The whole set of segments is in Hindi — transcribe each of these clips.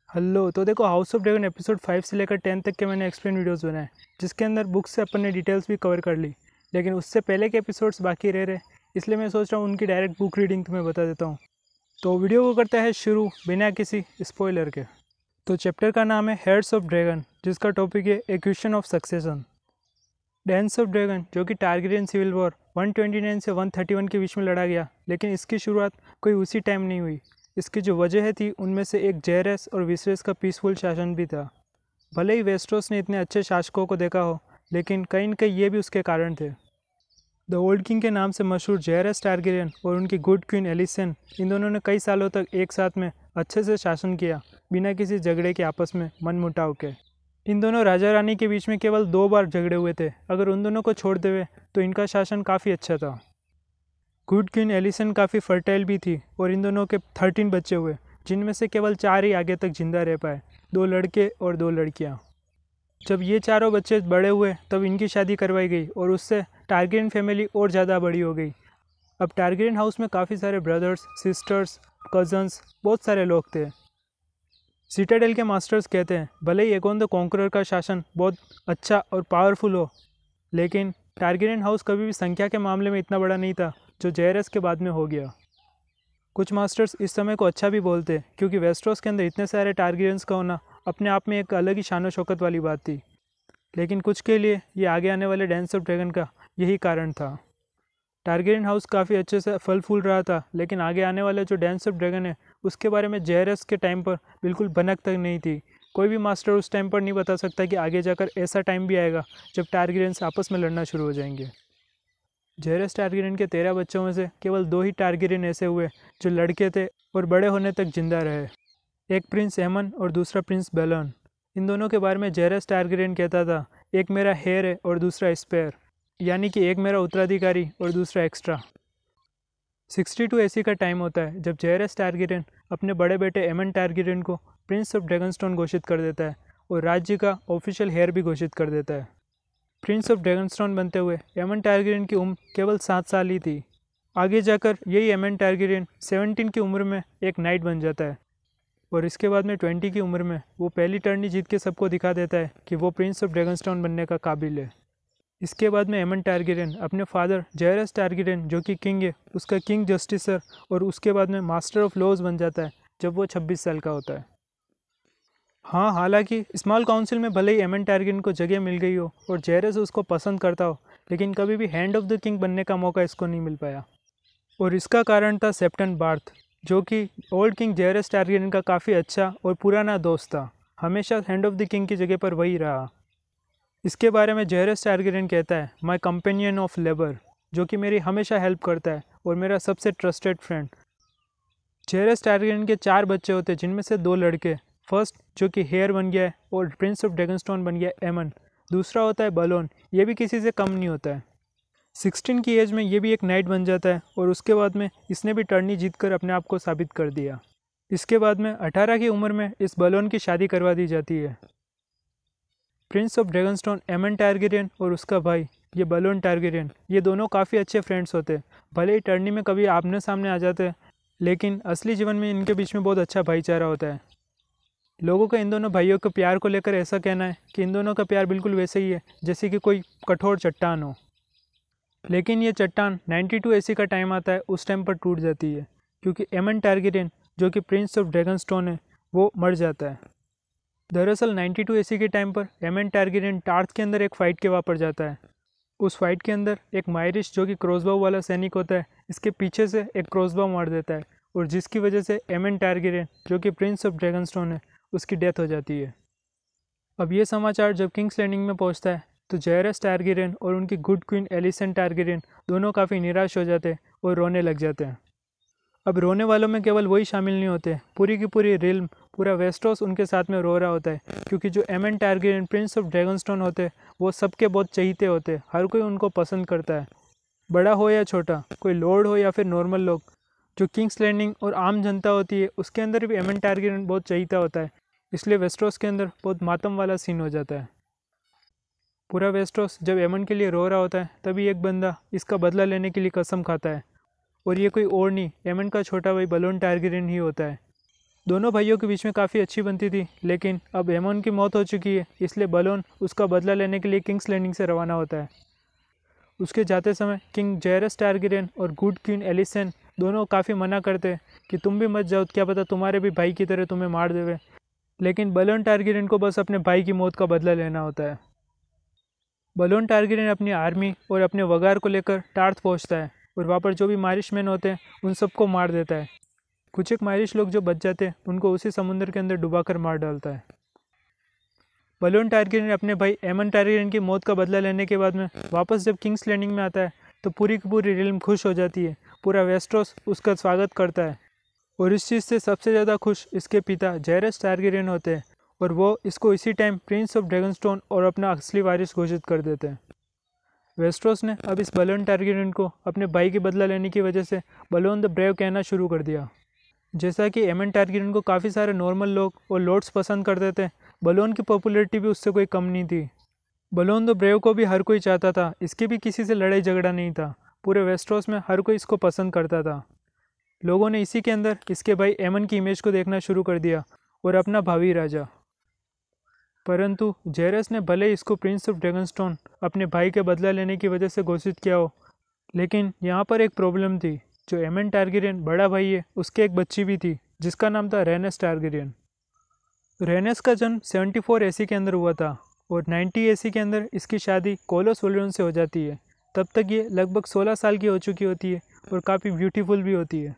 हेलो। तो देखो, हाउस ऑफ ड्रैगन एपिसोड 5 से लेकर 10 तक के मैंने एक्सप्लेन वीडियोस बनाए, जिसके अंदर बुक से अपन ने डिटेल्स भी कवर कर ली। लेकिन उससे पहले के एपिसोड्स बाकी रह रहे, इसलिए मैं सोच रहा हूँ उनकी डायरेक्ट बुक रीडिंग तुम्हें बता देता हूँ। तो वीडियो को करता है शुरू बिना किसी स्पॉइलर के। तो चैप्टर का नाम है हेड्स ऑफ ड्रैगन, जिसका टॉपिक है a question of succession. Dance of dragon, जो कि टारगेरियन सिविल वॉर 129 से 131 के बीच में लड़ा गया, लेकिन इसकी शुरुआत कोई उसी टाइम नहीं हुई। इसकी जो वजह थी उनमें से एक जेरेस और विसरेस का पीसफुल शासन भी था। भले ही वेस्टरोस ने इतने अच्छे शासकों को देखा हो, लेकिन कहीं न कहीं ये भी उसके कारण थे। द ओल्ड किंग के नाम से मशहूर जेरेस टारगेरियन और उनकी गुड क्वीन एलिसन, इन दोनों ने कई सालों तक एक साथ में अच्छे से शासन किया, बिना किसी झगड़े के, आपस में मनमुटाव के। इन दोनों राजा रानी के बीच में केवल 2 बार झगड़े हुए थे। अगर उन दोनों को छोड़ देवे तो इनका शासन काफ़ी अच्छा था। गुड क्वीन एलिसन काफ़ी फर्टाइल भी थी और इन दोनों के 13 बच्चे हुए, जिनमें से केवल 4 ही आगे तक जिंदा रह पाए, 2 लड़के और 2 लड़कियां। जब ये चारों बच्चे बड़े हुए तब इनकी शादी करवाई गई और उससे टारगेरियन फैमिली और ज़्यादा बड़ी हो गई। अब टारगेरियन हाउस में काफ़ी सारे ब्रदर्स, सिस्टर्स, कजन्स, बहुत सारे लोग थे। सिटाडेल के मास्टर्स कहते हैं, भले ही एगोन द कॉन्करर का शासन बहुत अच्छा और पावरफुल हो, लेकिन टारगेरियन हाउस कभी भी संख्या के मामले में इतना बड़ा नहीं था जो जेरस के बाद में हो गया। कुछ मास्टर्स इस समय को अच्छा भी बोलते हैं, क्योंकि वेस्टरोस के अंदर इतने सारे टारगेरियंस का होना अपने आप में एक अलग ही शान शौकत वाली बात थी। लेकिन कुछ के लिए ये आगे आने वाले डांस ऑफ ड्रैगन का यही कारण था। टारगेरियन हाउस काफ़ी अच्छे से फल फूल रहा था, लेकिन आगे आने वाले जो डांस ऑफ ड्रैगन है उसके बारे में जेरस के टाइम पर बिल्कुल भनक तक नहीं थी। कोई भी मास्टर उस टाइम पर नहीं बता सकता कि आगे जाकर ऐसा टाइम भी आएगा जब टारगेरियंस आपस में लड़ना शुरू हो जाएंगे। जेरस टारगेरियन के 13 बच्चों में से केवल 2 ही टारगेरियन ऐसे हुए जो लड़के थे और बड़े होने तक जिंदा रहे। एक प्रिंस एमन और दूसरा प्रिंस बेलन। इन दोनों के बारे में जेरस टारगेरियन कहता था, एक मेरा हेयर है और दूसरा स्पेयर, यानी कि एक मेरा उत्तराधिकारी और दूसरा एक्स्ट्रा। 62 एसी का टाइम होता है जब जेरस टारगेरियन अपने बड़े बेटे एमन टारगेरियन को प्रिंस ऑफ ड्रैगनस्टोन घोषित कर देता है और राज्य का ऑफिशियल हेयर भी घोषित कर देता है। प्रिंस ऑफ ड्रैगनस्टोन बनते हुए एमन टारगेरियन की उम्र केवल 7 साल ही थी। आगे जाकर यही एमन टारगेरियन 17 की उम्र में एक नाइट बन जाता है और इसके बाद में 20 की उम्र में वो पहली टर्नी जीत के सबको दिखा देता है कि वो प्रिंस ऑफ ड्रैगनस्टोन बनने का काबिल है। इसके बाद में एमन टारगेरियन अपने फादर जेरस टारगेरियन, जो कि किंग है, उसका किंग जस्टिसर और उसके बाद में मास्टर ऑफ लॉज बन जाता है जब वो 26 साल का होता है। हाँ, हालांकि स्मॉल काउंसिल में भले ही एमन टारगेरियन को जगह मिल गई हो और जेरस उसको पसंद करता हो, लेकिन कभी भी हैंड ऑफ द किंग बनने का मौका इसको नहीं मिल पाया। और इसका कारण था सेप्टन बार्थ, जो कि ओल्ड किंग जेरस टारगेरियन का काफ़ी अच्छा और पुराना दोस्त था। हमेशा हैंड ऑफ द किंग की जगह पर वही रहा। इसके बारे में जेरस टारगेरियन कहता है, माई कंपेनियन ऑफ लेबर, जो कि मेरी हमेशा हेल्प करता है और मेरा सबसे ट्रस्टेड फ्रेंड। जेरस टारगेरियन के 4 बच्चे होते, जिनमें से 2 लड़के। फर्स्ट जो कि हेयर बन गया है और प्रिंस ऑफ ड्रैगनस्टोन बन गया एमन। दूसरा होता है बलोन, ये भी किसी से कम नहीं होता है। 16 की एज में ये भी एक नाइट बन जाता है और उसके बाद में इसने भी टर्नी जीतकर अपने आप को साबित कर दिया। इसके बाद में 18 की उम्र में इस बलोन की शादी करवा दी जाती है। प्रिंस ऑफ ड्रैगनस्टोन एमन टारगेरियन और उसका भाई ये बलोन टारगेरियन, ये दोनों काफ़ी अच्छे फ्रेंड्स होते। भले ही टर्नी में कभी आमने सामने आ जाते, लेकिन असली जीवन में इनके बीच में बहुत अच्छा भाईचारा होता है। लोगों का इन दोनों भाइयों के प्यार को लेकर ऐसा कहना है कि इन दोनों का प्यार बिल्कुल वैसे ही है जैसे कि कोई कठोर चट्टान हो। लेकिन ये चट्टान 92 एसी का टाइम आता है, उस टाइम पर टूट जाती है, क्योंकि एमन टारगेरियन, जो कि प्रिंस ऑफ ड्रैगनस्टोन है, वो मर जाता है। दरअसल 92 एसी के टाइम पर एमन टारगेरियन टार्थ के अंदर एक फ़ाइट के वापस जाता है। उस फाइट के अंदर एक मायरिश, जो कि क्रॉसबाउ वाला सैनिक होता है, इसके पीछे से एक क्रॉसबाउ मार देता है और जिसकी वजह से एमन टारगेरियन, जो कि प्रिंस ऑफ ड्रैगनस्टोन है, उसकी डेथ हो जाती है। अब ये समाचार जब किंग्स लैंडिंग में पहुंचता है तो जेरस टारगेरियन और उनकी गुड क्वीन एलिसन टारगेरियन दोनों काफ़ी निराश हो जाते हैं और रोने लग जाते हैं। अब रोने वालों में केवल वही शामिल नहीं होते, पूरी की पूरी रिल्म, पूरा वेस्टरोस उनके साथ में रो रहा होता है, क्योंकि जो एमन टारगेरियन प्रिंस ऑफ ड्रैगनस्टोन होते हैं वो सबके बहुत चहीते होते हैं। हर कोई उनको पसंद करता है, बड़ा हो या छोटा, कोई लॉर्ड हो या फिर नॉर्मल लोग। जो किंग्स लैंडिंग और आम जनता होती है उसके अंदर भी एमन टारगेरियन बहुत चहीता होता है, इसलिए वेस्टरोस के अंदर बहुत मातम वाला सीन हो जाता है। पूरा वेस्टरोस जब एमन के लिए रो रहा होता है तभी एक बंदा इसका बदला लेने के लिए कसम खाता है, और ये कोई और नहीं, एमन का छोटा भाई बलोन टारगेरियन ही होता है। दोनों भाइयों के बीच में काफ़ी अच्छी बनती थी, लेकिन अब एमोन की मौत हो चुकी है, इसलिए बलोन उसका बदला लेने के लिए किंग्स लैंडिंग से रवाना होता है। उसके जाते समय किंग जेरस टारगेरियन और गुड क्वीन एलिसन दोनों काफ़ी मना करते हैं कि तुम भी मत जाओ, क्या पता तुम्हारे भी भाई की तरह तुम्हें मार देवे। लेकिन बलोन टारगेरियन को बस अपने भाई की मौत का बदला लेना होता है। बलोन टारगेरियन अपनी आर्मी और अपने वगार को लेकर टार्थ पहुंचता है और वहाँ पर जो भी मारिशमैन होते हैं उन सबको मार देता है। कुछ एक मारिश लोग जो बच जाते हैं उनको उसी समुद्र के अंदर डुबाकर मार डालता है। बलोन टारगेरियन अपने भाई एमन टारगेरियन की मौत का बदला लेने के बाद में वापस जब किंग्स लैंडिंग में आता है तो पूरी की पूरी रिल्म खुश हो जाती है। पूरा वेस्टरोस उसका स्वागत करता है और इस चीज़ से सबसे ज़्यादा खुश इसके पिता जेरस टारगेरियन होते हैं और वो इसको इसी टाइम प्रिंस ऑफ ड्रैगनस्टोन और अपना असली वारिस घोषित कर देते हैं। वेस्टरोस ने अब इस बलोन टारगेरियन को अपने भाई की बदला लेने की वजह से बलोन द ब्रेव कहना शुरू कर दिया। जैसा कि एमन टारगेरियन को काफ़ी सारे नॉर्मल लोग और लॉर्ड्स पसंद करते थे, बलोन की पॉपुलैरिटी भी उससे कोई कम नहीं थी। बलोन द ब्रेव को भी हर कोई चाहता था, इसकी भी किसी से लड़ाई झगड़ा नहीं था। पूरे वेस्टरोस में हर कोई इसको पसंद करता था। लोगों ने इसी के अंदर इसके भाई एमन की इमेज को देखना शुरू कर दिया और अपना भावी राजा। परंतु जेरस ने भले इसको प्रिंस ऑफ ड्रैगनस्टोन अपने भाई के बदला लेने की वजह से घोषित किया हो, लेकिन यहाँ पर एक प्रॉब्लम थी। जो एमन टारगेरियन बड़ा भाई है, उसके एक बच्ची भी थी जिसका नाम था रेनेस टारगेरियन। रेनेस का जन्म 74 एसी के अंदर हुआ था और 90 एसी के अंदर इसकी शादी कोलोस वोलियन से हो जाती है। तब तक ये लगभग 16 साल की हो चुकी होती है और काफ़ी ब्यूटीफुल भी होती है।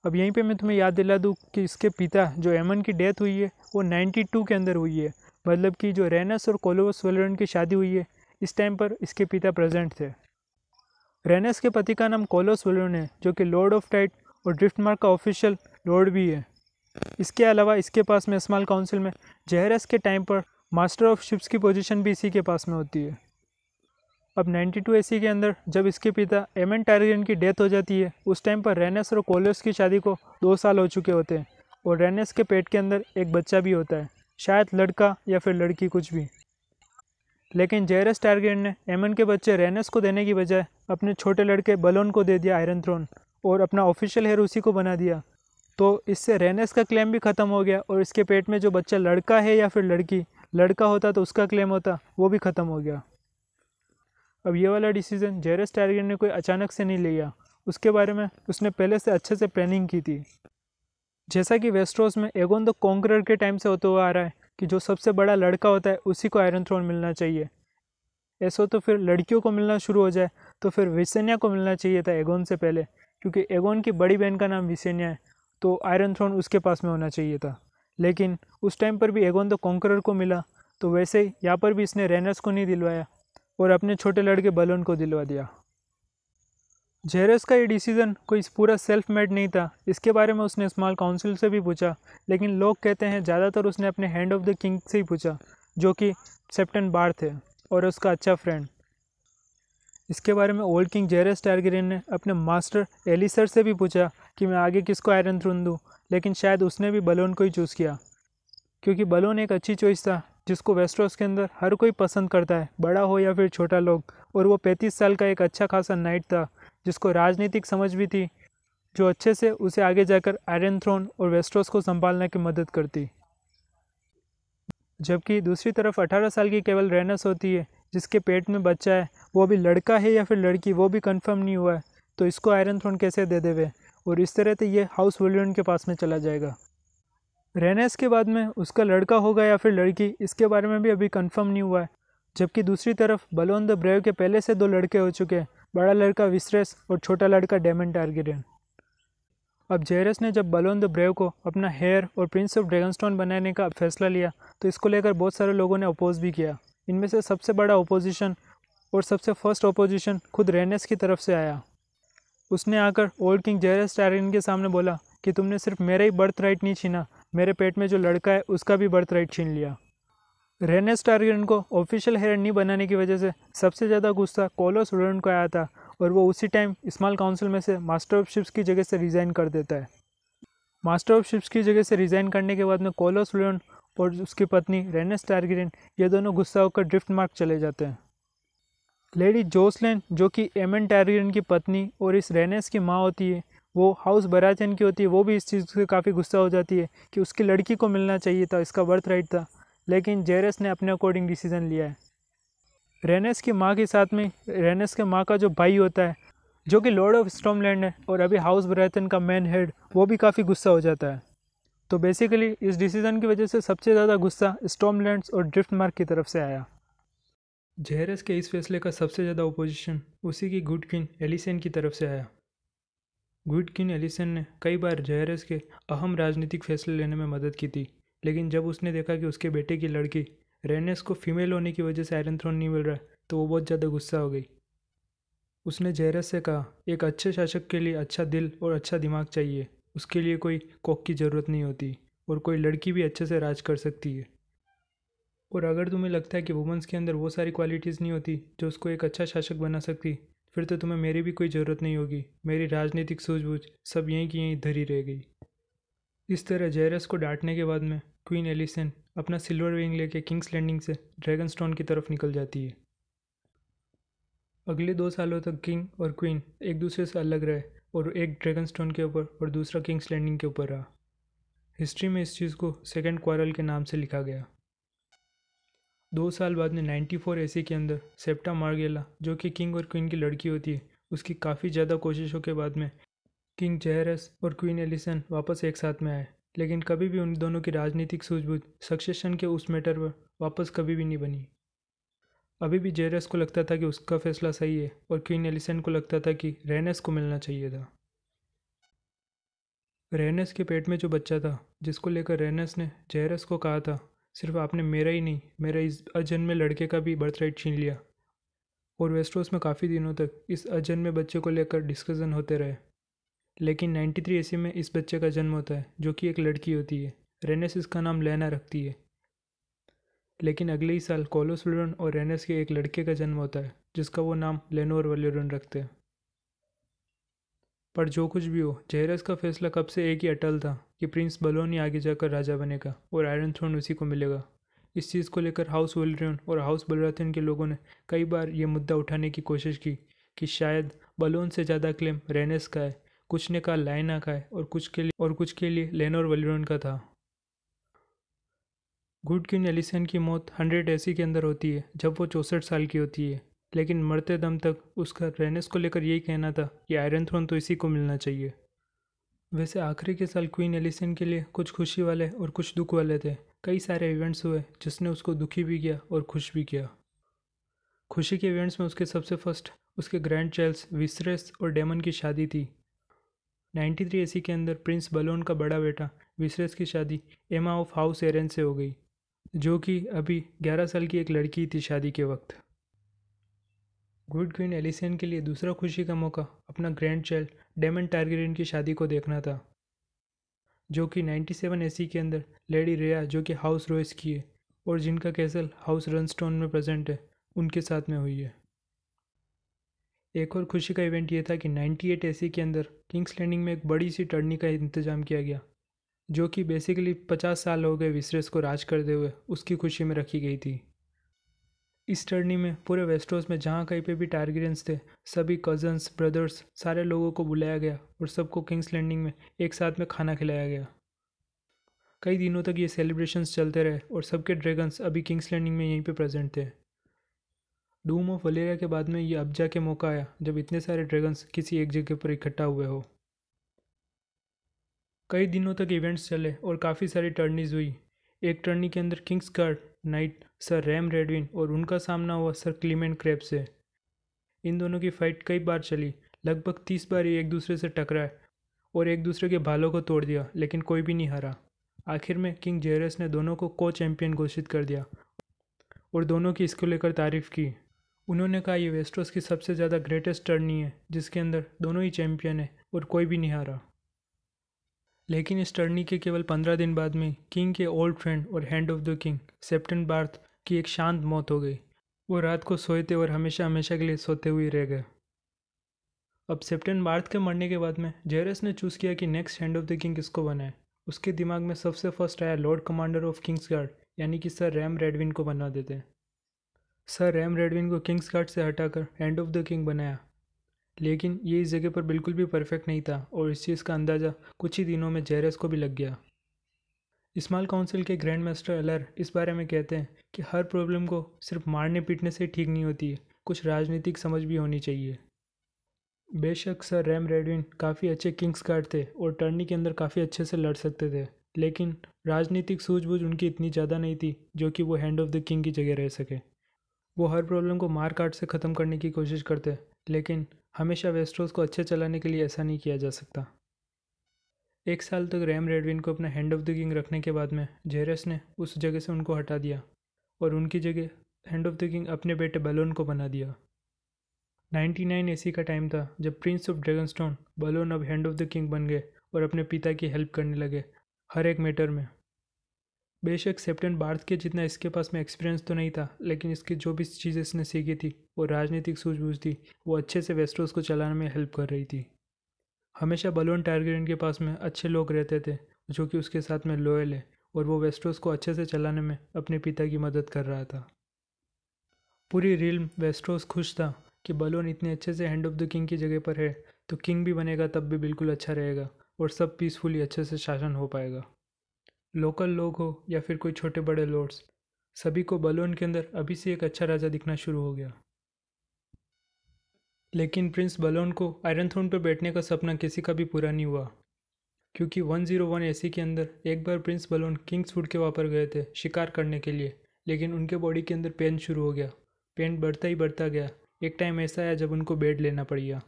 अब यहीं पे मैं तुम्हें याद दिला दूँ कि इसके पिता जो एमन की डेथ हुई है वो 92 के अंदर हुई है। मतलब कि जो रेनेस और कोलोस वोलियन की शादी हुई है इस टाइम पर इसके पिता प्रेजेंट थे। रेनेस के पति का नाम कोलोस वोलियन है, जो कि लॉर्ड ऑफ टाइट और ड्रिफ्टमार्क का ऑफिशियल लॉर्ड भी है। इसके अलावा इसके पास में स्मॉल काउंसिल में जेहरस के टाइम पर मास्टर ऑफ शिप्स की पोजीशन भी इसी के पास में होती है। अब 92 एसी के अंदर जब इसके पिता एमन टारगेरियन की डेथ हो जाती है, उस टाइम पर रेनेस और कोलोस की शादी को 2 साल हो चुके होते हैं और रेनेस के पेट के अंदर एक बच्चा भी होता है, शायद लड़का या फिर लड़की कुछ भी। लेकिन जेरस टारगेरियन ने एमन के बच्चे रेनेस को देने की बजाय अपने छोटे लड़के बलोन को दे दिया आयरन थ्रोन और अपना ऑफिशियल हेयर उसी को बना दिया। तो इससे रेनेस का क्लेम भी ख़त्म हो गया और इसके पेट में जो बच्चा लड़का है या फिर लड़की, लड़का होता तो उसका क्लेम होता, वो भी ख़त्म हो गया। अब ये वाला डिसीजन जेरस टारगेरियन ने कोई अचानक से नहीं लिया, उसके बारे में उसने पहले से अच्छे से प्लानिंग की थी। जैसा कि वेस्टरोस में एगोन द कॉन्करर के टाइम से होते हुआ आ रहा है कि जो सबसे बड़ा लड़का होता है उसी को आयरन थ्रोन मिलना चाहिए। ऐसा तो फिर लड़कियों को मिलना शुरू हो जाए तो फिर विसेनिया को मिलना चाहिए था एगोन से पहले, क्योंकि एगोन की बड़ी बहन का नाम विसेनिया है, तो आयरन थ्रोन उसके पास में होना चाहिए था। लेकिन उस टाइम पर भी एगोन द कॉन्करर को मिला, तो वैसे ही यहाँ पर भी इसने रेनस को नहीं दिलवाया और अपने छोटे लड़के बलोन को दिलवा दिया। जेरस का ये डिसीज़न कोई पूरा सेल्फ मेड नहीं था, इसके बारे में उसने स्मॉल काउंसिल से भी पूछा, लेकिन लोग कहते हैं ज़्यादातर उसने अपने हैंड ऑफ द किंग से ही पूछा, जो कि सेप्टन बार थे और उसका अच्छा फ्रेंड। इसके बारे में ओल्ड किंग जेरस टारगेरियन ने अपने मास्टर एलिसर से भी पूछा कि मैं आगे किसको आयरन थ्रोन दूँ, लेकिन शायद उसने भी बलोन को ही चूज़ किया, क्योंकि बलोन एक अच्छी चॉइस था जिसको वेस्टरोस के अंदर हर कोई पसंद करता है, बड़ा हो या फिर छोटा लोग। और वो 35 साल का एक अच्छा खासा नाइट था जिसको राजनीतिक समझ भी थी, जो अच्छे से उसे आगे जाकर आयरन थ्रोन और वेस्टरोस को संभालने की मदद करती। जबकि दूसरी तरफ 18 साल की केवल रेनस होती है जिसके पेट में बच्चा है, वो अभी लड़का है या फिर लड़की वो भी कंफर्म नहीं हुआ है, तो इसको आयरन थ्रोन कैसे दे देवे, और इस तरह से ये हाउस वोलियन के पास में चला जाएगा। रेनेस के बाद में उसका लड़का होगा या फिर लड़की, इसके बारे में भी अभी कंफर्म नहीं हुआ है। जबकि दूसरी तरफ बलोन द ब्रेव के पहले से 2 लड़के हो चुके हैं, बड़ा लड़का विसरेस और छोटा लड़का डेमन टारगेरियन। अब जेरस ने जब बलोन द ब्रेव को अपना हेयर और प्रिंस ऑफ ड्रैगनस्टोन बनाने का फैसला लिया, तो इसको लेकर बहुत सारे लोगों ने अपोज भी किया। इनमें से सबसे बड़ा अपोजिशन और सबसे फर्स्ट अपोजिशन खुद रेनेस की तरफ से आया। उसने आकर ओल्ड किंग जेरस टारगेरियन के सामने बोला कि तुमने सिर्फ मेरा ही बर्थ राइट नहीं छीना, मेरे पेट में जो लड़का है उसका भी बर्थ राइट छीन लिया। रेनेस टारगेरियन को ऑफिशियल हेयर नहीं बनाने की वजह से सबसे ज़्यादा गुस्सा कोलोस वोलियन को आया था और वो उसी टाइम स्मॉल काउंसिल में से मास्टर ऑफ शिप्स की जगह से रिज़ाइन कर देता है। मास्टर ऑफ शिप्स की जगह से रिज़ाइन करने के बाद में कोलोस वोलियन और उसकी पत्नी रेनेस टारगेरियन ये दोनों गुस्सा होकर ड्रिफ्टमार्क चले जाते हैं। लेडी जोसलैन, जो कि एमन टारगेरियन की पत्नी और इस रेनेस की माँ होती है, वो हाउस बराचन की होती है, वो भी इस चीज़ से काफ़ी गुस्सा हो जाती है कि उसकी लड़की को मिलना चाहिए था, इसका बर्थ राइट था, लेकिन जेरस ने अपने अकॉर्डिंग डिसीजन लिया है। रेनेस की माँ के साथ में रेनेस के माँ का जो भाई होता है, जो कि लॉर्ड ऑफ स्टॉर्मलैंड है और अभी हाउस ब्रायटन का मैन हेड, वो भी काफ़ी गुस्सा हो जाता है। तो बेसिकली इस डिसीजन की वजह से सबसे ज़्यादा गुस्सा स्टॉर्मलैंड्स और ड्रिफ्टमार्क की तरफ से आया। जेरस के इस फैसले का सबसे ज़्यादा ओपोजिशन उसी की गुड क्वीन एलिसेन की तरफ से आया। गुड क्वीन एलिसन ने कई बार जेरस के अहम राजनीतिक फैसले लेने में मदद की थी, लेकिन जब उसने देखा कि उसके बेटे की लड़की रेनेस को फीमेल होने की वजह से आयरन थ्रोन नहीं मिल रहा, तो वो बहुत ज़्यादा गुस्सा हो गई। उसने जेरस से कहा, एक अच्छे शासक के लिए अच्छा दिल और अच्छा दिमाग चाहिए, उसके लिए कोई कोक की ज़रूरत नहीं होती और कोई लड़की भी अच्छे से राज कर सकती है। और अगर तुम्हें लगता है कि वुमेंस के अंदर वो सारी क्वालिटीज़ नहीं होती जो उसको एक अच्छा शासक बना सकती, फिर तो तुम्हें मेरी भी कोई ज़रूरत नहीं होगी, मेरी राजनीतिक सूझबूझ सब यहीं की यहीं धरी रह गई। इस तरह जेरस को डांटने के बाद में क्वीन एलिसन अपना सिल्वर विंग लेके किंग्स लैंडिंग से ड्रैगन स्टोन की तरफ निकल जाती है। अगले 2 सालों तक किंग और क्वीन एक दूसरे से अलग रहे और एक ड्रैगन स्टोन के ऊपर और दूसरा किंग्स लैंडिंग के ऊपर रहा। हिस्ट्री में इस चीज़ को सेकेंड क्वारल के नाम से लिखा गया। 2 साल बाद में 94 एसी के अंदर सेप्टा मार्गेला, जो कि किंग और क्वीन की लड़की होती है, उसकी काफ़ी ज़्यादा कोशिशों के बाद में किंग जेरस और क्वीन एलिसन वापस एक साथ में आए, लेकिन कभी भी उन दोनों की राजनीतिक सूझबूझ सक्सेशन के उस मैटर पर वापस कभी भी नहीं बनी। अभी भी जेरस को लगता था कि उसका फैसला सही है और क्वीन एलिसन को लगता था कि रेनेस को मिलना चाहिए था। रेनेस के पेट में जो बच्चा था, जिसको लेकर रेनेस ने जेरस को कहा था, सिर्फ आपने मेरा ही नहीं, मेरा इस अजन्मे लड़के का भी बर्थ राइट छीन लिया। और वेस्टरोस में काफ़ी दिनों तक इस अजन्मे बच्चे को लेकर डिस्कशन होते रहे, लेकिन 93 ईस्वी में इस बच्चे का जन्म होता है, जो कि एक लड़की होती है। रेनेस इसका नाम लेना रखती है, लेकिन अगले ही साल कोलोस वल्लोन और रेनेस के एक लड़के का जन्म होता है, जिसका वो नाम लेनोर वल्लोन रखते हैं। पर जो कुछ भी हो, जेरस का फैसला कब से एक ही अटल था कि प्रिंस बलोन ही आगे जाकर राजा बनेगा और आयरन थ्रोन उसी को मिलेगा। इस चीज़ को लेकर हाउस वोल्ड्रियन और हाउस बलराथियन के लोगों ने कई बार ये मुद्दा उठाने की कोशिश की कि शायद बलोन से ज़्यादा क्लेम रेनेस का है, कुछ ने कहा लाइना का है और कुछ के लिए लेनोर वल्लोन का था। गुड क्वीन एलिसन की मौत 100 एसी के अंदर होती है जब वो 64 साल की होती है, लेकिन मरते दम तक उसका रेनेस को लेकर यही कहना था कि आयरन थ्रोन तो इसी को मिलना चाहिए। वैसे आखिरी के साल क्वीन एलिसन के लिए कुछ खुशी वाले और कुछ दुख वाले थे। कई सारे इवेंट्स हुए जिसने उसको दुखी भी किया और खुश भी किया। खुशी के इवेंट्स में उसके सबसे फर्स्ट उसके ग्रैंड चाइल्ड्स विसरेस और डेमन की शादी थी। 93 एसी के अंदर प्रिंस बलोन का बड़ा बेटा विसरेस की शादी एमा ऑफ हाउस एरेन से हो गई, जो कि अभी 11 साल की एक लड़की थी शादी के वक्त। गुड क्वीन एलिसन के लिए दूसरा खुशी का मौका अपना ग्रैंड चाइल्ड डेमन टारगेरियन की शादी को देखना था, जो कि 97 एसी के अंदर लेडी रेया, जो कि हाउस रॉयस की है और जिनका कैसल हाउस रनस्टोन में प्रेजेंट है, उनके साथ में हुई है। एक और खुशी का इवेंट ये था कि 98 एसी के अंदर किंग्स लैंडिंग में एक बड़ी सी टर्नी का इंतजाम किया गया, जो कि बेसिकली 50 साल हो गए विसरेस को राज करते हुए, उसकी खुशी में रखी गई थी। इस टर्नी में पूरे वेस्टरोस में जहाँ कहीं पे भी टारगेरियंस थे, सभी कजन्स ब्रदर्स सारे लोगों को बुलाया गया और सबको किंग्स लैंडिंग में एक साथ में खाना खिलाया गया। कई दिनों तक ये सेलिब्रेशंस चलते रहे और सबके ड्रैगन्स अभी किंग्स लैंडिंग में यहीं पे प्रेजेंट थे। डूम ऑफ वलेरिया के बाद में ये अब जाके मौका आया जब इतने सारे ड्रैगन्स किसी एक जगह पर इकट्ठा हुए हो। कई दिनों तक इवेंट्स चले और काफ़ी सारी टर्नीज हुई। एक टर्नी के अंदर Kingsguard knight sir Ryam Redwyne और उनका सामना हुआ सर क्लीमेंट क्रेब से। इन दोनों की फाइट कई बार चली, लगभग 30 बार ये एक दूसरे से टकराए और एक दूसरे के भालों को तोड़ दिया, लेकिन कोई भी नहीं हारा। आखिर में किंग जेरस ने दोनों को को चैंपियन घोषित कर दिया और दोनों की इसको लेकर तारीफ की। उन्होंने कहा ये वेस्टरोस की सबसे ज़्यादा ग्रेटेस्ट टर्नी है जिसके अंदर दोनों ही चैंपियन है और कोई भी नहीं हारा। लेकिन इस टर्नी के केवल 15 दिन बाद में किंग के ओल्ड फ्रेंड और hand of the king septon Barth की एक शांत मौत हो गई। वो रात को सोए थे और हमेशा हमेशा के लिए सोते हुए रह गए। अब सेप्टन बार्थ के मरने के बाद में जेरस ने चूज़ किया कि next hand of the king किसको बनाए। उसके दिमाग में सबसे फर्स्ट आया Lord commander of Kings guard, यानी कि सर रैम रेडविन को बना देते। सर रैम रेडविन को किंग्स गार्ड से हटाकर हैंड ऑफ द किंग बनाया। लेकिन ये इस जगह पर बिल्कुल भी परफेक्ट नहीं था और इस चीज़ का अंदाज़ा कुछ ही दिनों में जेरस को भी लग गया। स्मॉल काउंसिल के ग्रैंड मास्टर एलर इस बारे में कहते हैं कि हर प्रॉब्लम को सिर्फ मारने पीटने से ठीक नहीं होती है, कुछ राजनीतिक समझ भी होनी चाहिए। बेशक सर रैम रेडविन काफ़ी अच्छे किंग्स गार्ड थे और टर्नी के अंदर काफ़ी अच्छे से लड़ सकते थे, लेकिन राजनीतिक सूझबूझ उनकी इतनी ज़्यादा नहीं थी जो कि वो हैंड ऑफ द किंग की जगह रह सके। वो हर प्रॉब्लम को मार काट से ख़त्म करने की कोशिश करते, लेकिन हमेशा वेस्टरोस को अच्छे चलाने के लिए ऐसा नहीं किया जा सकता। 1 साल तक रैम रेडविन को अपना हैंड ऑफ द किंग रखने के बाद में जेरस ने उस जगह से उनको हटा दिया और उनकी जगह हैंड ऑफ द किंग अपने बेटे बलोन को बना दिया। 99 एसी का टाइम था जब प्रिंस ऑफ ड्रैगनस्टोन बलोन अब हैंड ऑफ द किंग बन गए और अपने पिता की हेल्प करने लगे हर एक मैटर में। बेशक सेप्टेन बार्थ के जितना इसके पास में एक्सपीरियंस तो नहीं था, लेकिन इसकी जो भी चीज़ इसने सीखी थी वो राजनीतिक सूझबूझ थी, वो अच्छे से वेस्टरोस को चलाने में हेल्प कर रही थी। हमेशा बलोन टारगेरियन के पास में अच्छे लोग रहते थे जो कि उसके साथ में लॉयल है और वो वेस्टरोस को अच्छे से चलाने में अपने पिता की मदद कर रहा था। पूरी रिल्म वेस्टरोस खुश था कि बलोन इतने अच्छे से हैंड ऑफ द किंग की जगह पर है तो किंग भी बनेगा तब भी बिल्कुल अच्छा रहेगा और सब पीसफुली अच्छे से शासन हो पाएगा। लोकल लोग हो या फिर कोई छोटे बड़े लॉर्ड्स, सभी को बलोन के अंदर अभी से एक अच्छा राजा दिखना शुरू हो गया। लेकिन प्रिंस बलोन को आयरन थ्रोन पर बैठने का सपना किसी का भी पूरा नहीं हुआ, क्योंकि 101 एसी के अंदर एक बार प्रिंस बलोन किंग्सवुड के वहाँ पर गए थे शिकार करने के लिए, लेकिन उनके बॉडी के अंदर पेन शुरू हो गया। पेन बढ़ता ही बढ़ता गया। एक टाइम ऐसा आया जब उनको बेड लेना पड़ गया।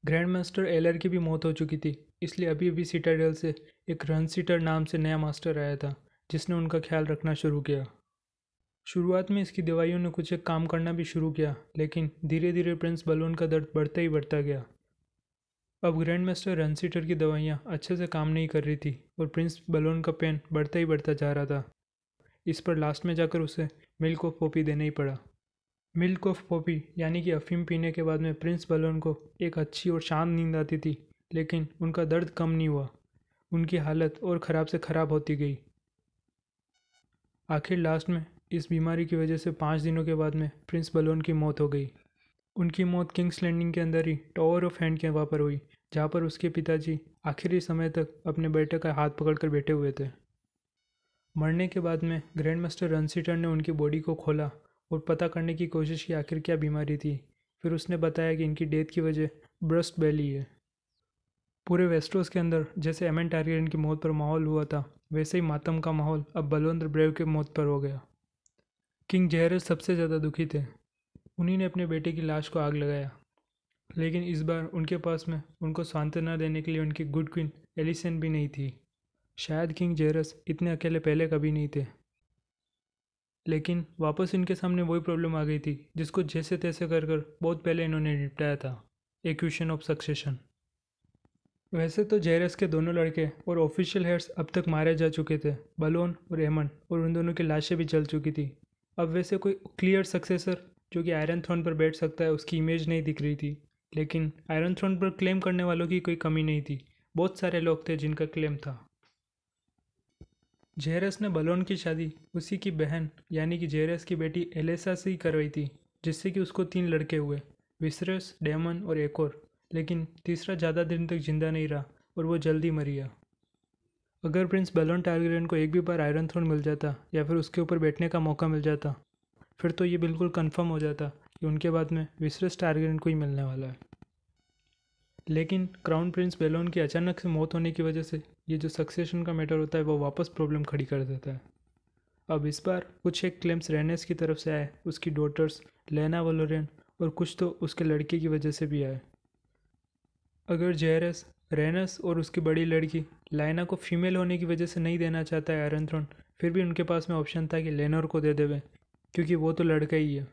ग्रैंड मास्टर एलर की भी मौत हो चुकी थी, इसलिए अभी अभी सिटाडेल से एक रनसीटर नाम से नया मास्टर आया था जिसने उनका ख्याल रखना शुरू किया। शुरुआत में इसकी दवाइयों ने कुछ एक काम करना भी शुरू किया, लेकिन धीरे धीरे प्रिंस बलोन का दर्द बढ़ता ही बढ़ता गया। अब ग्रैंड मास्टर रनसीटर की दवाइयाँ अच्छे से काम नहीं कर रही थी और प्रिंस बलोन का पेन बढ़ता ही बढ़ता जा रहा था। इस पर लास्ट में जाकर उसे मिल्क ऑफ पॉपी देना ही पड़ा। मिल्क ऑफ पॉपी यानी कि अफीम पीने के बाद में प्रिंस बलोन को एक अच्छी और शांत नींद आती थी, लेकिन उनका दर्द कम नहीं हुआ। उनकी हालत और ख़राब से ख़राब होती गई। आखिर लास्ट में इस बीमारी की वजह से 5 दिनों के बाद में प्रिंस बलोन की मौत हो गई। उनकी मौत किंग्स लैंडिंग के अंदर ही टावर ऑफ हैंड के वहाँ पर हुई, जहाँ पर उसके पिताजी आखिरी समय तक अपने बेटे का हाथ पकड़कर बैठे हुए थे। मरने के बाद में ग्रैंड मास्टर रनसीटर ने उनकी बॉडी को खोला और पता करने की कोशिश की आखिर क्या बीमारी थी। फिर उसने बताया कि इनकी डेथ की वजह ब्रस्ट बेली है। पूरे वेस्टरोस के अंदर जैसे एमन टारगेरियन की मौत पर माहौल हुआ था, वैसे ही मातम का माहौल अब बलोन द ब्रेव के मौत पर हो गया। किंग जेरस सबसे ज़्यादा दुखी थे। उन्हीं ने अपने बेटे की लाश को आग लगाया, लेकिन इस बार उनके पास में उनको सांत्वना देने के लिए उनकी गुड क्वीन एलिसन भी नहीं थी। शायद किंग जेरस इतने अकेले पहले कभी नहीं थे, लेकिन वापस इनके सामने वही प्रॉब्लम आ गई थी जिसको जैसे तैसे कर कर बहुत पहले इन्होंने निपटाया था, एक्यूशन ऑफ सक्सेशन। वैसे तो जेरस के दोनों लड़के और ऑफिशियल हेड्स अब तक मारे जा चुके थे, बलोन और एमन, और उन दोनों की लाशें भी जल चुकी थी। अब वैसे कोई क्लियर सक्सेसर जो कि आयरन थ्रोन पर बैठ सकता है उसकी इमेज नहीं दिख रही थी, लेकिन आयरन थ्रोन पर क्लेम करने वालों की कोई कमी नहीं थी। बहुत सारे लोग थे जिनका क्लेम था। जेरस ने बलोन की शादी उसी की बहन यानी कि जेरस की बेटी एलेसा से ही करवाई थी, जिससे कि उसको 3 लड़के हुए, विसरस, डेमन और एक और, लेकिन तीसरा ज़्यादा दिन तक जिंदा नहीं रहा और वो जल्दी मर गया। अगर प्रिंस बलोन टारगेरियन को एक भी बार आयरन थ्रोन मिल जाता या फिर उसके ऊपर बैठने का मौका मिल जाता, फिर तो ये बिल्कुल कंफर्म हो जाता कि उनके बाद में विसरस टारगेरियन को ही मिलने वाला है। लेकिन क्राउन प्रिंस बेलोन की अचानक से मौत होने की वजह से ये जो सक्सेशन का मैटर होता है वो वापस प्रॉब्लम खड़ी कर देता है। अब इस बार कुछ एक क्लेम्स रेनेस की तरफ से आए, उसकी डॉटर्स लेना वलोरियन, और कुछ तो उसके लड़के की वजह से भी आए। अगर जेरस रेनस और उसकी बड़ी लड़की लाइना को फीमेल होने की वजह से नहीं देना चाहता है आयरन थ्रोन, फिर भी उनके पास में ऑप्शन था कि लेनोर को दे देवे, क्योंकि वो तो लड़का ही है।